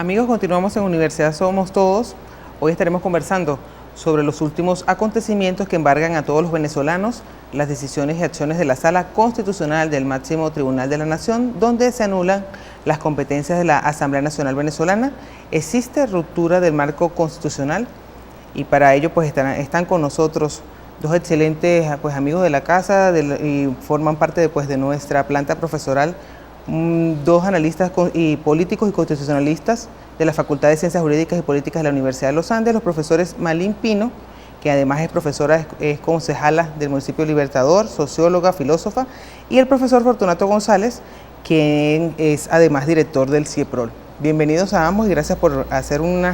Amigos, continuamos en Universidad Somos Todos. Hoy estaremos conversando sobre los últimos acontecimientos que embargan a todos los venezolanos, las decisiones y acciones de la Sala Constitucional del Máximo Tribunal de la Nación, donde se anulan las competencias de la Asamblea Nacional Venezolana. ¿Existe ruptura del marco constitucional? Y para ello pues están con nosotros dos excelentes amigos de la casa y forman parte de nuestra planta profesoral, dos analistas y políticos y constitucionalistas de la Facultad de Ciencias Jurídicas y Políticas de la Universidad de los Andes, los profesores Malín Pino, que además es profesora, es concejala del municipio de Libertador, socióloga, filósofa, y el profesor Fortunato González, quien es además director del CIEPROL. Bienvenidos a ambos y gracias por hacer un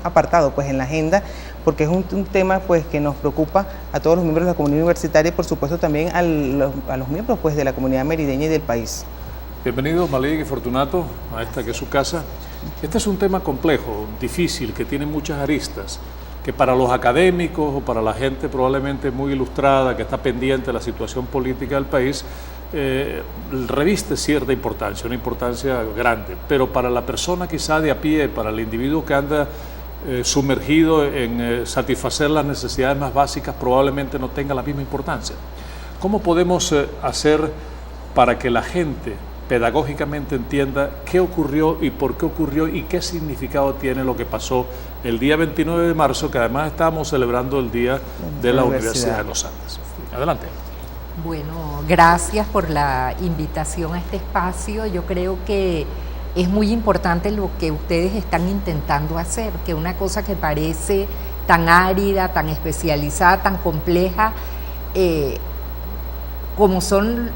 apartado en la agenda, porque es un tema que nos preocupa a todos los miembros de la comunidad universitaria y por supuesto también a los miembros de la comunidad merideña y del país. Bienvenidos Malín y Fortunato a esta que es su casa. Este es un tema complejo, difícil, que tiene muchas aristas, que para los académicos o para la gente probablemente muy ilustrada que está pendiente de la situación política del país, reviste cierta importancia, una importancia grande, pero para la persona quizá de a pie, para el individuo que anda sumergido en satisfacer las necesidades más básicas, probablemente no tenga la misma importancia. ¿Cómo podemos hacer para que la gente pedagógicamente entienda qué ocurrió y por qué ocurrió y qué significado tiene lo que pasó el día 29 de marzo, que además estábamos celebrando el Día de la Universidad de los Andes? Adelante. Bueno, gracias por la invitación a este espacio. Yo creo que es muy importante lo que ustedes están intentando hacer, que una cosa que parece tan árida, tan especializada, tan compleja, como son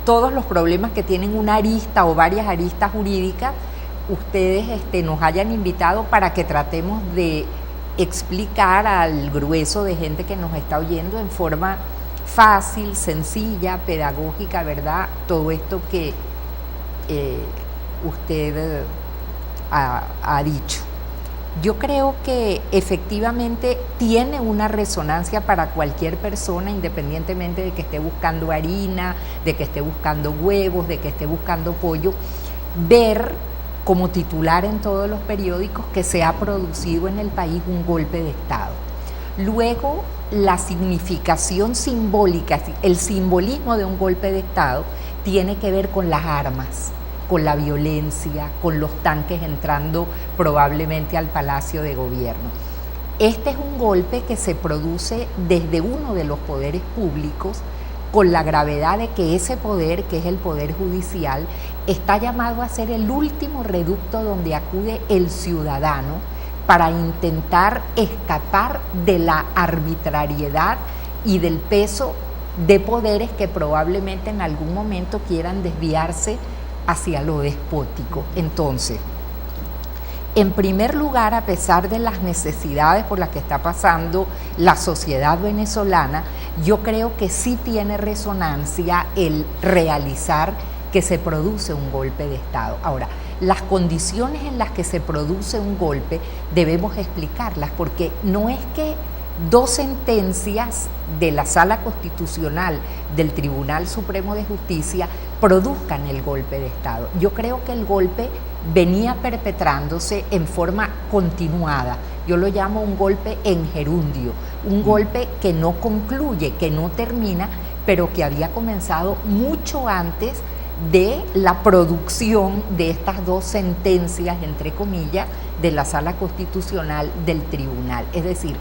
todos los problemas que tienen una arista o varias aristas jurídicas, ustedes nos hayan invitado para que tratemos de explicar al grueso de gente que nos está oyendo en forma fácil, sencilla, pedagógica, ¿verdad? Todo esto que usted ha dicho. Yo creo que efectivamente tiene una resonancia para cualquier persona, independientemente de que esté buscando harina, de que esté buscando huevos, de que esté buscando pollo, ver como titular en todos los periódicos que se ha producido en el país un golpe de Estado. Luego, la significación simbólica, el simbolismo de un golpe de Estado tiene que ver con las armas, con la violencia, con los tanques entrando probablemente al Palacio de Gobierno. Este es un golpe que se produce desde uno de los poderes públicos, con la gravedad de que ese poder, que es el Poder Judicial, está llamado a ser el último reducto donde acude el ciudadano para intentar escapar de la arbitrariedad y del peso de poderes que probablemente en algún momento quieran desviarse hacia lo despótico. Entonces, en primer lugar, a pesar de las necesidades por las que está pasando la sociedad venezolana, yo creo que sí tiene resonancia el realizar que se produce un golpe de Estado. Ahora, las condiciones en las que se produce un golpe debemos explicarlas, porque no es que dos sentencias de la Sala Constitucional del Tribunal Supremo de Justicia produzcan el golpe de Estado. Yo creo que el golpe venía perpetrándose en forma continuada. Yo lo llamo un golpe en gerundio, un golpe que no concluye, que no termina, pero que había comenzado mucho antes de la producción de estas dos sentencias, entre comillas, de la Sala Constitucional del Tribunal. Es decir,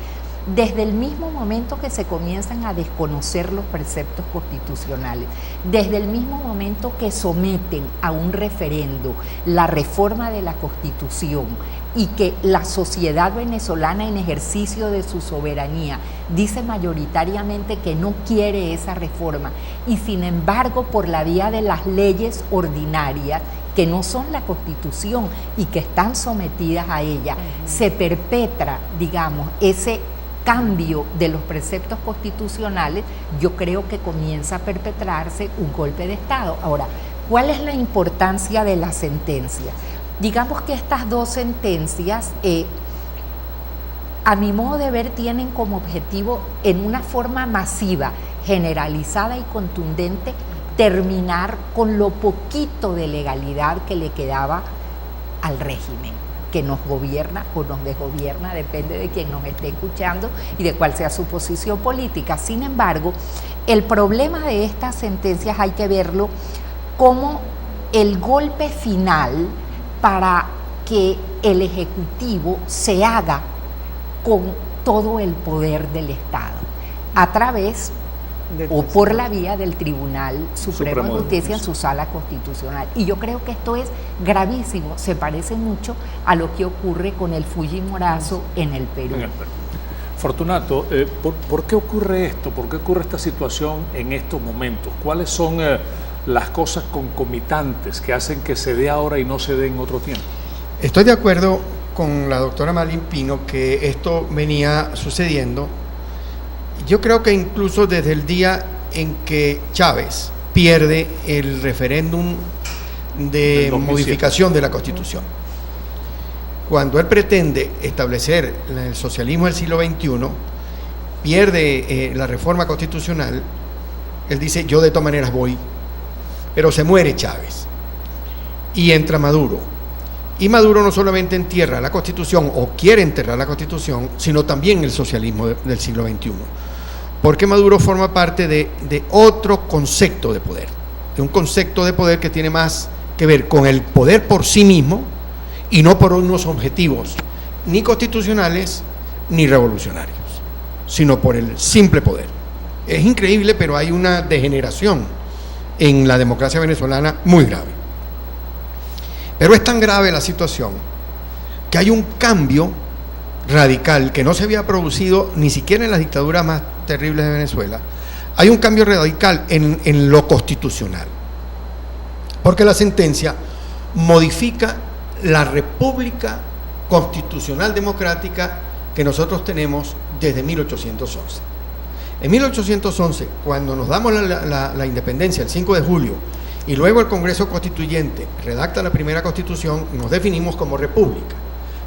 desde el mismo momento que se comienzan a desconocer los preceptos constitucionales, desde el mismo momento que someten a un referendo la reforma de la Constitución y que la sociedad venezolana, en ejercicio de su soberanía, dice mayoritariamente que no quiere esa reforma, y sin embargo, por la vía de las leyes ordinarias, que no son la Constitución y que están sometidas a ella, se perpetra, digamos, ese cambio de los preceptos constitucionales. Yo creo que comienza a perpetrarse un golpe de Estado. Ahora, ¿cuál es la importancia de la sentencia? Digamos que estas dos sentencias, a mi modo de ver, tienen como objetivo, en una forma masiva, generalizada y contundente, terminar con lo poquito de legalidad que le quedaba al régimen que nos gobierna o nos desgobierna, depende de quien nos esté escuchando y de cuál sea su posición política. Sin embargo, el problema de estas sentencias hay que verlo como el golpe final para que el Ejecutivo se haga con todo el poder del Estado, a través o por la vía del Tribunal Supremo de Justicia en su sala constitucional. Y yo creo que esto es gravísimo, se parece mucho a lo que ocurre con el Fujimorazo en el Perú. Fortunato, ¿por qué ocurre esto? ¿Por qué ocurre esta situación en estos momentos? ¿Cuáles son las cosas concomitantes que hacen que se dé ahora y no se dé en otro tiempo? Estoy de acuerdo con la doctora Malin Pino que esto venía sucediendo. Yo creo que incluso desde el día en que Chávez pierde el referéndum de modificación de la Constitución, cuando él pretende establecer el socialismo del siglo XXI, pierde la reforma constitucional, él dice, yo de todas maneras voy, pero se muere Chávez y entra Maduro. Y Maduro no solamente entierra la Constitución o quiere enterrar la Constitución, sino también el socialismo del siglo XXI. Porque Maduro forma parte de otro concepto de poder, de un concepto de poder que tiene más que ver con el poder por sí mismo y no por unos objetivos ni constitucionales ni revolucionarios, sino por el simple poder. Es increíble, pero hay una degeneración en la democracia venezolana muy grave. Pero es tan grave la situación que hay un cambio radical que no se había producido ni siquiera en las dictaduras más terribles de Venezuela. Hay un cambio radical en lo constitucional, porque la sentencia modifica la república constitucional democrática que nosotros tenemos desde 1811. En 1811, cuando nos damos la independencia el 5 de julio y luego el Congreso Constituyente redacta la primera Constitución, nos definimos como república,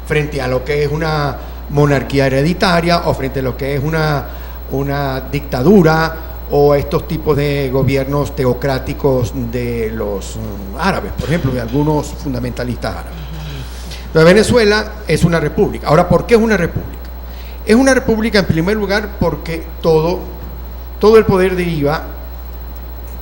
frente a lo que es una monarquía hereditaria o frente a lo que es una dictadura o estos tipos de gobiernos teocráticos de los árabes, por ejemplo, de algunos fundamentalistas árabes. Entonces, Venezuela es una república. Ahora, ¿por qué es una república? Es una república en primer lugar porque todo el poder deriva,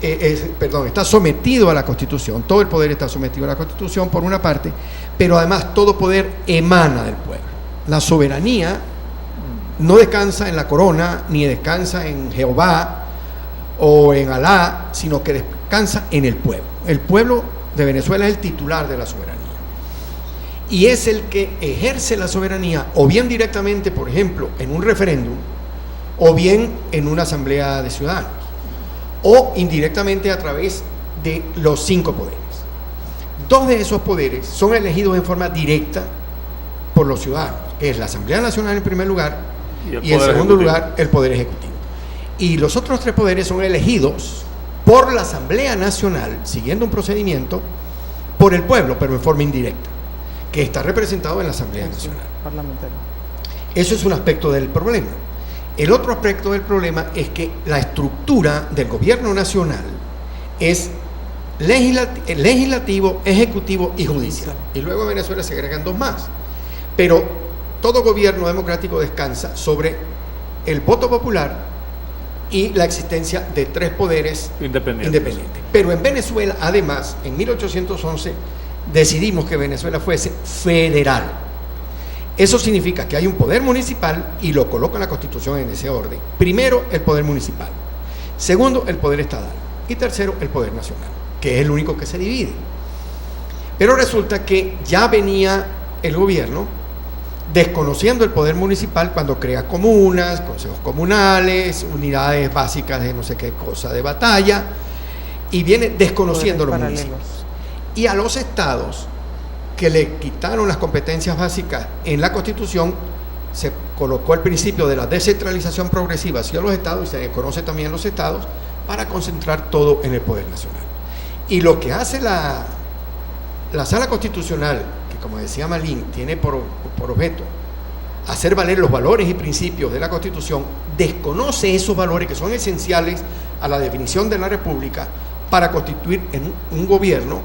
está sometido a la Constitución, todo el poder está sometido a la Constitución por una parte, pero además todo poder emana del pueblo. La soberanía no descansa en la corona, ni descansa en Jehová o en Alá, sino que descansa en el pueblo. El pueblo de Venezuela es el titular de la soberanía. Y es el que ejerce la soberanía, o bien directamente, por ejemplo, en un referéndum, o bien en una asamblea de ciudadanos, o indirectamente a través de los 5 poderes. 2 de esos poderes son elegidos en forma directa por los ciudadanos, que es la Asamblea Nacional en primer lugar, y en segundo lugar el Poder Ejecutivo. Y los otros 3 poderes son elegidos por la Asamblea Nacional, siguiendo un procedimiento, por el pueblo, pero en forma indirecta, que está representado en la Asamblea Nacional. Parlamentario. Eso es un aspecto del problema. El otro aspecto del problema es que la estructura del gobierno nacional es legislativo, ejecutivo y judicial. Y luego en Venezuela se agregan 2 más. Pero todo gobierno democrático descansa sobre el voto popular y la existencia de 3 poderes independientes. Pero en Venezuela, además, en 1811, decidimos que Venezuela fuese federal. Eso significa que hay un poder municipal y lo coloca en la Constitución en ese orden. Primero, el poder municipal. Segundo, el poder estatal. Y tercero, el poder nacional, que es el único que se divide. Pero resulta que ya venía el gobierno desconociendo el poder municipal cuando crea comunas, consejos comunales, unidades básicas de no sé qué cosa de batalla, y viene desconociendo los municipios. Y a los estados que le quitaron las competencias básicas en la Constitución, se colocó el principio de la descentralización progresiva hacia los estados, y se desconoce también los estados, para concentrar todo en el poder nacional. Y lo que hace la Sala Constitucional, que como decía Malin, tiene por objeto hacer valer los valores y principios de la Constitución, desconoce esos valores que son esenciales a la definición de la República para constituir en un gobierno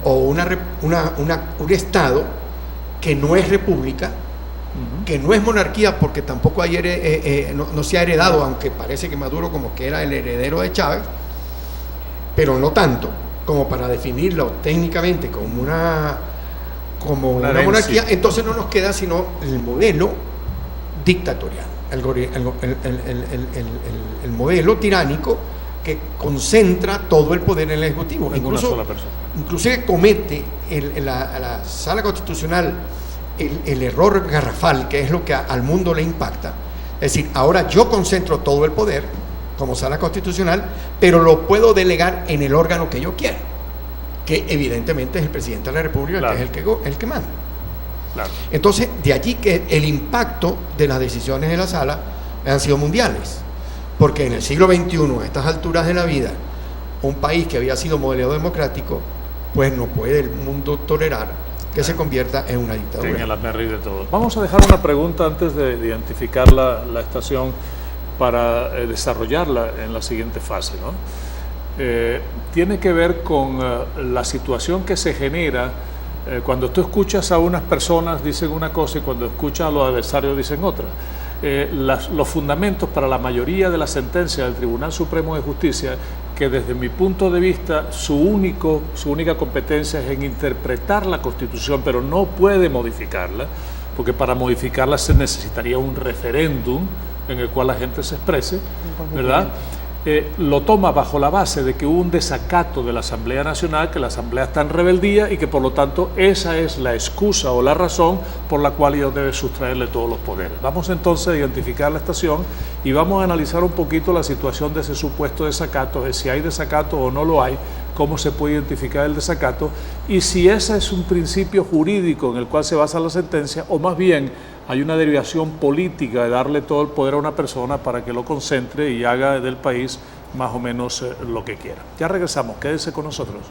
o una república un Estado que no es república, que no es monarquía, porque tampoco no se ha heredado, aunque parece que Maduro como que era el heredero de Chávez, pero no tanto como para definirlo técnicamente como una monarquía. Entonces no nos queda sino el modelo dictatorial, el modelo tiránico que concentra todo el poder en el Ejecutivo. En una sola persona. Inclusive comete la Sala Constitucional el error garrafal, que es lo que al mundo le impacta. Es decir, ahora yo concentro todo el poder como Sala Constitucional, pero lo puedo delegar en el órgano que yo quiera, que evidentemente es el presidente de la República, claro, que es el que manda. Claro. Entonces, de allí que el impacto de las decisiones de la Sala han sido mundiales, porque en el siglo XXI, a estas alturas de la vida, un país que había sido modelo democrático, pues no puede el mundo tolerar que se convierta en una dictadura. En el hazmerreír de todos. Vamos a dejar una pregunta antes de identificar la estación para desarrollarla en la siguiente fase, ¿no? Tiene que ver con la situación que se genera cuando tú escuchas a unas personas dicen una cosa y cuando escuchas a los adversarios dicen otra. Los fundamentos para la mayoría de las sentencias del Tribunal Supremo de Justicia, que desde mi punto de vista su única competencia es en interpretar la Constitución, pero no puede modificarla, porque para modificarla se necesitaría un referéndum en el cual la gente se exprese, ¿verdad? Lo toma bajo la base de que hubo un desacato de la Asamblea Nacional, que la Asamblea está en rebeldía y que por lo tanto esa es la excusa o la razón por la cual ellos deben sustraerle todos los poderes. Vamos entonces a identificar la estación y vamos a analizar un poquito la situación de ese supuesto desacato, de si hay desacato o no lo hay, cómo se puede identificar el desacato y si ese es un principio jurídico en el cual se basa la sentencia o más bien hay una derivación política de darle todo el poder a una persona para que lo concentre y haga del país más o menos lo que quiera. Ya regresamos, quédese con nosotros.